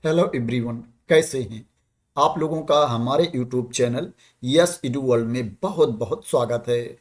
Hello everyone, कैसे हैं आप लोगों का हमारे यूट्यूब चैनल यस इडू वर्ल्ड में बहुत बहुत स्वागत है।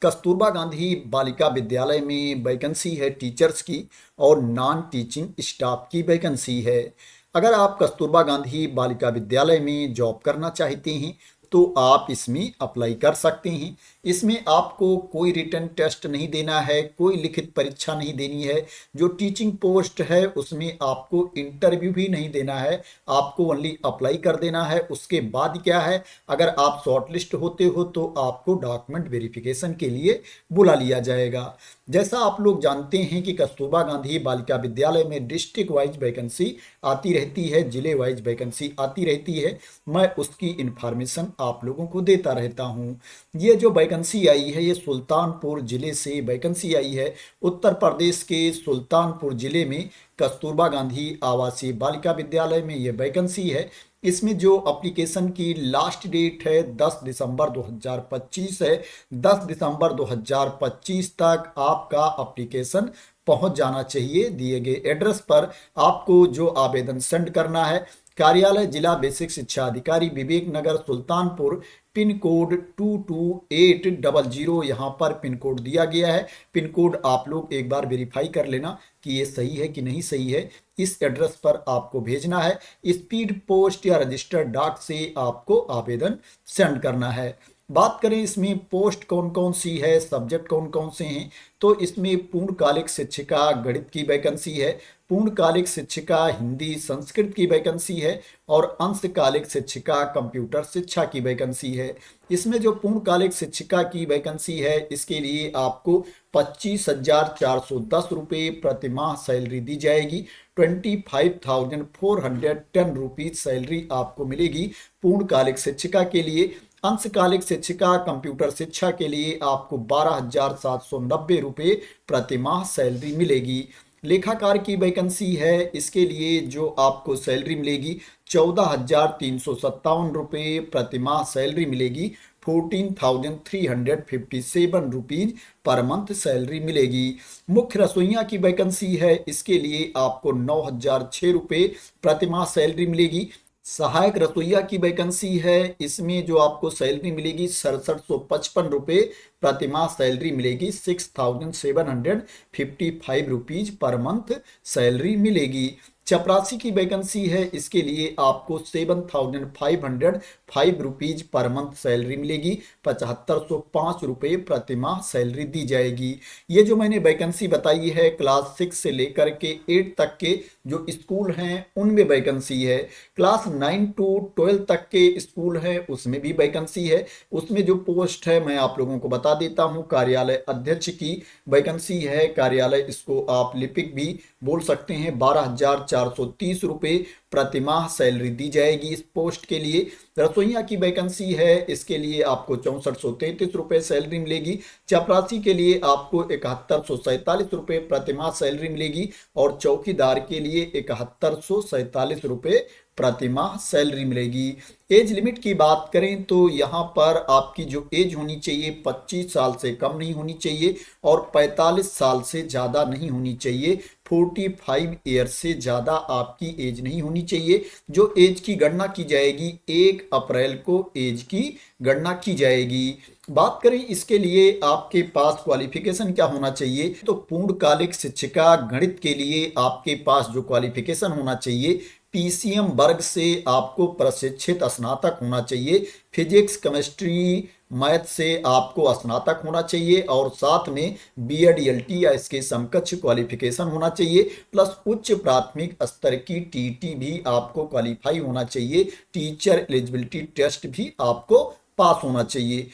कस्तूरबा गांधी बालिका विद्यालय में वैकेंसी है टीचर्स की और नॉन टीचिंग स्टाफ की वैकेंसी है। अगर आप कस्तूरबा गांधी बालिका विद्यालय में जॉब करना चाहते हैं तो आप इसमें अप्लाई कर सकते हैं। इसमें आपको कोई रिटन टेस्ट नहीं देना है, कोई लिखित परीक्षा नहीं देनी है। जो टीचिंग पोस्ट है उसमें आपको इंटरव्यू भी नहीं देना है, आपको ओनली अप्लाई कर देना है। उसके बाद क्या है, अगर आप शॉर्टलिस्ट होते हो तो आपको डॉक्यूमेंट वेरिफिकेशन के लिए बुला लिया जाएगा। जैसा आप लोग जानते हैं कि कस्तूरबा गांधी बालिका विद्यालय में डिस्ट्रिक्ट वाइज वैकेंसी आती रहती है, जिले वाइज वैकेंसी आती रहती है। मैं उसकी इंफॉर्मेशन आप लोगों को देता रहता हूँ। ये जो वैकेंसी आई है ये सुल्तानपुर जिले से वैकेंसी आई है। उत्तर प्रदेश के सुल्तानपुर जिले में कस्तूरबा गांधी आवासीय बालिका विद्यालय में ये वैकेंसी है। इसमें जो एप्लीकेशन की लास्ट डेट है 10 दिसंबर 2025 है। 10 दिसंबर 2025 तक आपका एप्लीकेशन पहुंच जाना चाहिए। दिए गए एड्रेस पर आपको जो आवेदन सेंड करना है, कार्यालय जिला बेसिक शिक्षा अधिकारी विवेक नगर सुल्तानपुर, पिन कोड 22800, यहाँ पर पिन कोड दिया गया है। पिन कोड आप लोग एक बार वेरीफाई कर लेना कि ये सही है कि नहीं सही है। इस एड्रेस पर आपको भेजना है। स्पीड पोस्ट या रजिस्टर्ड डाक से आपको आवेदन सेंड करना है। बात करें इसमें पोस्ट कौन कौन सी है, सब्जेक्ट कौन कौन से हैं, तो इसमें पूर्णकालिक शिक्षिका गणित की वैकेंसी है, पूर्णकालिक शिक्षिका हिंदी संस्कृत की वैकेंसी है और अंशकालिक शिक्षिका कंप्यूटर शिक्षा की वैकेंसी है। इसमें जो पूर्णकालिक शिक्षिका की वैकेंसी है इसके लिए आपको 25,410 रुपये प्रतिमाह सैलरी दी जाएगी। 25,410 रुपीज सैलरी आपको मिलेगी पूर्णकालिक शिक्षिका के लिए। अंशकालिक शिक्षिका कंप्यूटर शिक्षा के लिए आपको 12,790 रुपये प्रतिमाह सैलरी मिलेगी। लेखाकार की वैकेंसी है, इसके लिए जो आपको सैलरी मिलेगी 14,357 रुपये प्रतिमाह सैलरी मिलेगी। 14,357 रुपीज पर मंथ सैलरी मिलेगी। मुख्य रसोइया की वैकेंसी है, इसके लिए आपको 9,006 रुपये प्रतिमाह सैलरी मिलेगी। सहायक रसोइया की वैकेंसी है, इसमें जो आपको सैलरी मिलेगी 6755 रुपये प्रतिमाह सैलरी मिलेगी। 6,755 रुपीज पर मंथ सैलरी मिलेगी। चपरासी की वैकेंसी है, इसके लिए आपको 7,505 रुपीज पर मंथ सैलरी मिलेगी। 7,505 रुपये प्रतिमाह सैलरी दी जाएगी। ये जो मैंने वैकेंसी बताई है क्लास 6 से लेकर के 8 तक के जो स्कूल हैं उनमें वैकेंसी है। क्लास 9 टू 12 तक के स्कूल हैं उसमें भी वैकेंसी है। उसमें जो पोस्ट है मैं आप लोगों को बता देता हूँ। कार्यालय अध्यक्ष की वैकेंसी है, कार्यालय इसको आप लिपिक भी बोल सकते हैं। 12,430 रुपये प्रतिमाह सैलरी दी जाएगी इस पोस्ट के लिए। रसोइया की वैकेंसी है, इसके लिए आपको 6433 रुपये सैलरी मिलेगी। चपरासी के लिए आपको 7147 रुपये प्रतिमाह सैलरी मिलेगी और चौकीदार के लिए 7147 रुपये प्रतिमाह सैलरी मिलेगी। एज लिमिट की बात करें तो यहाँ पर आपकी जो एज होनी चाहिए 25 साल से कम नहीं होनी चाहिए और 45 साल से ज़्यादा नहीं होनी चाहिए। 45 ईयर से ज़्यादा आपकी एज नहीं होनी चाहिए। जो एज की गणना की जाएगी 1 अप्रैल को एज की गणना की जाएगी। बात करें इसके लिए आपके पास क्वालिफिकेशन क्या होना चाहिए, तो पूर्णकालिक शिक्षिका गणित के लिए आपके पास जो क्वालिफिकेशन होना चाहिए पीसीएम वर्ग से आपको प्रशिक्षित स्नातक होना चाहिए। फिजिक्स केमिस्ट्री मैथ से आपको स्नातक होना चाहिए और साथ में बीएड एलटी या इसके समकक्ष क्वालिफिकेशन होना चाहिए। प्लस उच्च प्राथमिक स्तर की टीटी भी आपको क्वालिफाई होना चाहिए। टीचर एलिजिबिलिटी टेस्ट भी आपको पास होना चाहिए।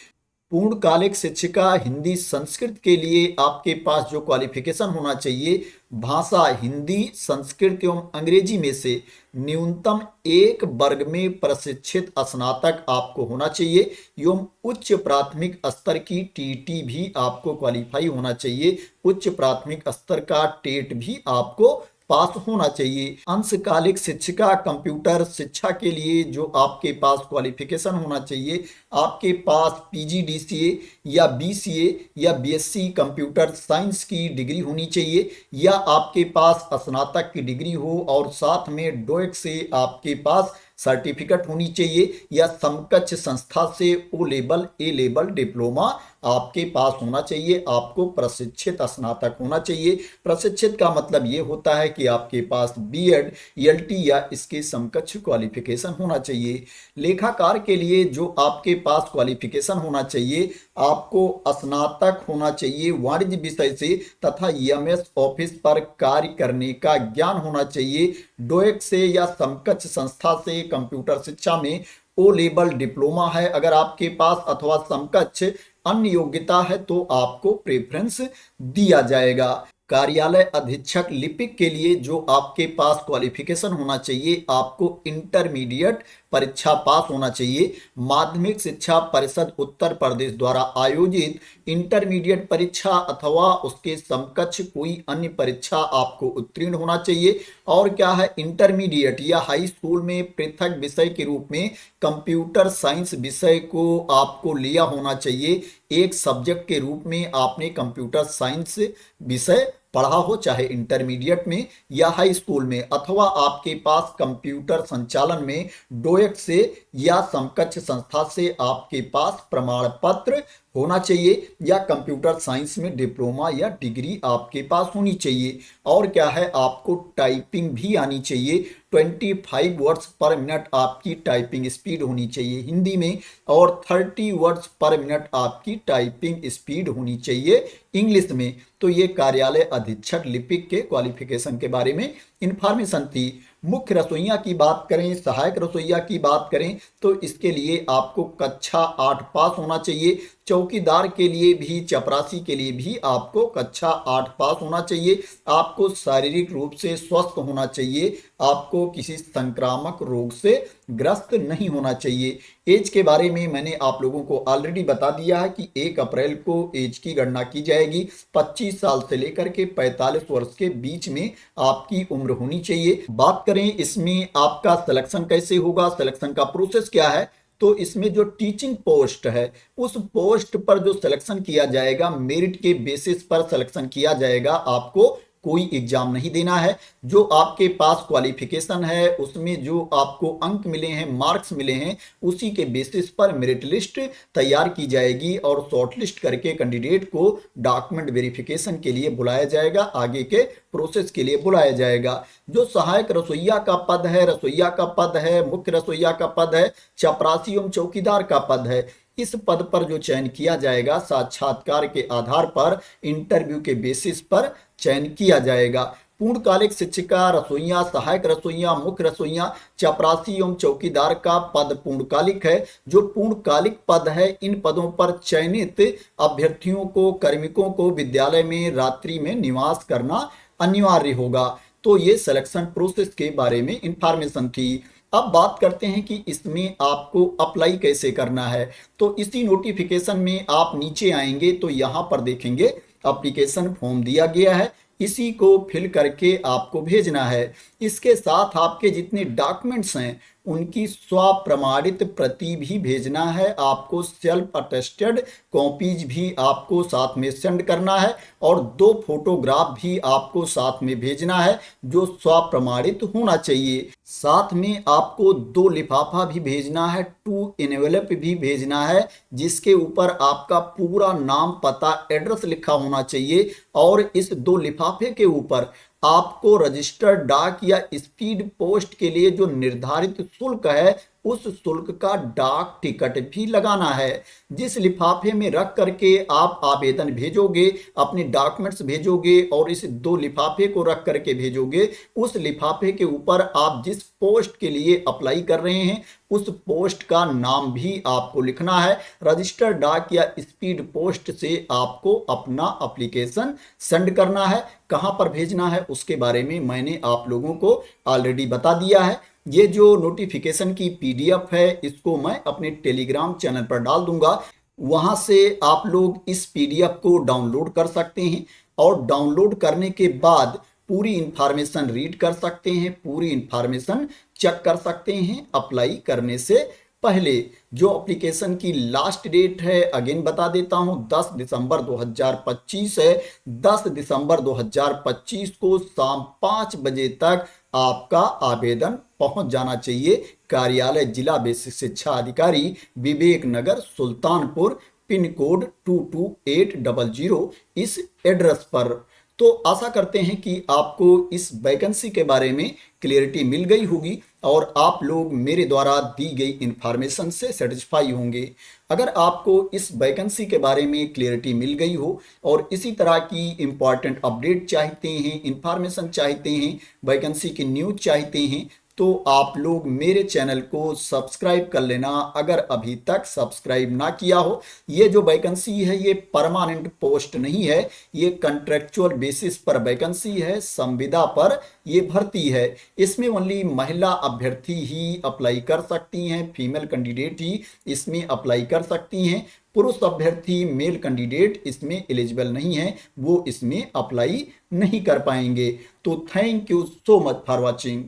पूर्णकालिक शिक्षिका हिंदी संस्कृत के लिए आपके पास जो क्वालिफिकेशन होना चाहिए, भाषा हिंदी संस्कृत एवं अंग्रेजी में से न्यूनतम एक वर्ग में प्रशिक्षित स्नातक आपको होना चाहिए एवं उच्च प्राथमिक स्तर की टीटी भी आपको क्वालिफाई होना चाहिए। उच्च प्राथमिक स्तर का टेट भी आपको पास होना चाहिए। अंशकालिक शिक्षिका कंप्यूटर शिक्षा के लिए जो आपके पास क्वालिफिकेशन होना चाहिए, आपके पास पीजीडीसीए या बीसीए या बीएससी कंप्यूटर साइंस की डिग्री होनी चाहिए, या आपके पास स्नातक की डिग्री हो और साथ में डोएक से आपके पास सर्टिफिकेट होनी चाहिए, या समकक्ष संस्था से O level A level diploma आपके पास होना चाहिए। आपको प्रशिक्षित स्नातक होना चाहिए। प्रशिक्षित का मतलब ये होता है कि आपके पास बीएड, ईएलटी या इसके समकक्ष क्वालिफिकेशन होना चाहिए। लेखाकार के लिए जो आपके पास क्वालिफिकेशन होना चाहिए, आपको स्नातक होना चाहिए वाणिज्य विषय से तथा एमएस ऑफिस पर कार्य करने का ज्ञान होना चाहिए। डोएक से या समकक्ष संस्था से कंप्यूटर शिक्षा में ओ लेवल डिप्लोमा है अगर आपके पास, अथवा समकक्ष अन्य योग्यता है तो आपको प्रेफरेंस दिया जाएगा। कार्यालय अधीक्षक लिपिक के लिए जो आपके पास क्वालिफिकेशन होना चाहिए, आपको इंटरमीडिएट परीक्षा पास होना चाहिए। माध्यमिक शिक्षा परिषद उत्तर प्रदेश द्वारा आयोजित इंटरमीडिएट परीक्षा अथवा उसके समकक्ष कोई अन्य परीक्षा आपको उत्तीर्ण होना चाहिए। और क्या है, इंटरमीडिएट या हाई स्कूल में पृथक विषय के रूप में कंप्यूटर साइंस विषय को आपको लिया होना चाहिए। एक सब्जेक्ट के रूप में आपने कंप्यूटर साइंस विषय पढ़ा हो, चाहे इंटरमीडिएट में या हाई स्कूल में, अथवा आपके पास कंप्यूटर संचालन में डोएक से या समकक्ष संस्था से आपके पास प्रमाण पत्र होना चाहिए, या कंप्यूटर साइंस में डिप्लोमा या डिग्री आपके पास होनी चाहिए। और क्या है, आपको टाइपिंग भी आनी चाहिए। 25 वर्ड्स पर मिनट आपकी टाइपिंग स्पीड होनी चाहिए हिंदी में, और 30 वर्ड्स पर मिनट आपकी टाइपिंग स्पीड होनी चाहिए इंग्लिश में। तो ये कार्यालय अधीक्षक लिपिक के क्वालिफिकेशन के बारे में इंफॉर्मेशन थी। मुख्य रसोइया की बात करें, सहायक रसोइया की बात करें, तो इसके लिए आपको कक्षा 8 पास होना चाहिए। चौकीदार के लिए भी, चपरासी के लिए भी आपको कक्षा 8 पास होना चाहिए। आपको शारीरिक रूप से स्वस्थ होना चाहिए। आपको किसी संक्रामक रोग से ग्रस्त नहीं होना चाहिए। एज के बारे में मैंने आप लोगों को ऑलरेडी बता दिया है कि 1 अप्रैल को एज की गणना की जाएगी। 25 साल से लेकर के 45 वर्ष के बीच में आपकी उम्र होनी चाहिए। बात करें इसमें आपका सिलेक्शन कैसे होगा, सिलेक्शन का प्रोसेस क्या है, तो इसमें जो टीचिंग पोस्ट है उस पोस्ट पर जो सिलेक्शन किया जाएगा, मेरिट के बेसिस पर सिलेक्शन किया जाएगा। आपको कोई एग्जाम नहीं देना है। जो आपके पास क्वालिफिकेशन है उसमें जो आपको अंक मिले हैं, मार्क्स मिले हैं, उसी के बेसिस पर मेरिट लिस्ट तैयार की जाएगी और शॉर्टलिस्ट करके कैंडिडेट को डॉक्यूमेंट वेरिफिकेशन के लिए बुलाया जाएगा, आगे के प्रोसेस के लिए बुलाया जाएगा। जो सहायक रसोइया का पद है, रसोइया का पद है, मुख्य रसोइया का पद है, चपरासी एवं चौकीदार का पद है, इस पद पर जो चयन किया जाएगा साक्षात्कार के आधार पर, इंटरव्यू के बेसिस पर चयन किया जाएगा। पूर्णकालिक शिक्षिका, रसोइया, सहायक रसोइया, मुख्य रसोइया, चपरासी एवं चौकीदार का पद पूर्णकालिक है। जो पूर्णकालिक पद है, इन पदों पर चयनित अभ्यर्थियों को, कार्मिकों को विद्यालय में रात्रि में निवास करना अनिवार्य होगा। तो ये सिलेक्शन प्रोसेस के बारे में इंफॉर्मेशन थी। अब बात करते हैं कि इसमें आपको अप्लाई कैसे करना है। तो इसी नोटिफिकेशन में आप नीचे आएंगे तो यहाँ पर देखेंगे एप्लीकेशन फॉर्म दिया गया है, इसी को फिल करके आपको भेजना है। इसके साथ आपके जितने डॉक्यूमेंट्स हैं उनकी स्वप्रमाणित प्रति भी भेजना है। आपको सेल्फ अटेस्टेड कॉपीज भी आपको साथ में सेंड करना है, और 2 फोटोग्राफ भी आपको साथ में भेजना है जो स्वप्रमाणित होना चाहिए। साथ में आपको 2 लिफाफा भी भेजना है, 2 एनवेलप भी भेजना है, जिसके ऊपर आपका पूरा नाम, पता, एड्रेस लिखा होना चाहिए। और इस 2 लिफाफे के ऊपर आपको रजिस्टर्ड डाक या स्पीड पोस्ट के लिए जो निर्धारित शुल्क है उस शुल्क का डाक टिकट भी लगाना है। जिस लिफाफे में रख करके आप आवेदन भेजोगे, अपने डॉक्यूमेंट्स भेजोगे और इस 2 लिफाफे को रख करके भेजोगे, उस लिफाफे के ऊपर आप जिस पोस्ट के लिए अप्लाई कर रहे हैं उस पोस्ट का नाम भी आपको लिखना है। रजिस्टर्ड डाक या स्पीड पोस्ट से आपको अपना एप्लीकेशन सेंड करना है। कहां पर भेजना है उसके बारे में मैंने आप लोगों को ऑलरेडी बता दिया है। ये जो नोटिफिकेशन की पीडीएफ है इसको मैं अपने टेलीग्राम चैनल पर डाल दूंगा, वहां से आप लोग इस पीडीएफ को डाउनलोड कर सकते हैं। और डाउनलोड करने के बाद पूरी इंफॉर्मेशन रीड कर सकते हैं, पूरी इंफॉर्मेशन चेक कर सकते हैं अप्लाई करने से पहले। जो एप्लीकेशन की लास्ट डेट है अगेन बता देता हूं, 10 दिसंबर 2025 है। 10 दिसंबर 2025 को शाम 5 बजे तक आपका आवेदन पहुंच जाना चाहिए कार्यालय जिला बेसिक शिक्षा अधिकारी, विवेक नगर, सुल्तानपुर, पिन कोड 22800 इस एड्रेस पर। तो आशा करते हैं कि आपको इस वैकेंसी के बारे में क्लियरिटी मिल गई होगी और आप लोग मेरे द्वारा दी गई इंफॉर्मेशन से सेटिस्फाई होंगे। अगर आपको इस वैकेंसी के बारे में क्लियरिटी मिल गई हो और इसी तरह की इंपॉर्टेंट अपडेट चाहते हैं, इंफॉर्मेशन चाहते हैं, वैकेंसी की न्यूज चाहते हैं, तो आप लोग मेरे चैनल को सब्सक्राइब कर लेना अगर अभी तक सब्सक्राइब ना किया हो। ये जो वैकेंसी है ये परमानेंट पोस्ट नहीं है, ये कॉन्ट्रेक्चुअल बेसिस पर वैकेंसी है, संविदा पर ये भर्ती है। इसमें ओनली महिला अभ्यर्थी ही अप्लाई कर सकती हैं, फीमेल कैंडिडेट ही इसमें अप्लाई कर सकती हैं। पुरुष अभ्यर्थी मेल कैंडिडेट इसमें एलिजिबल नहीं है, वो इसमें अप्लाई नहीं कर पाएंगे। तो thank you so much for watching.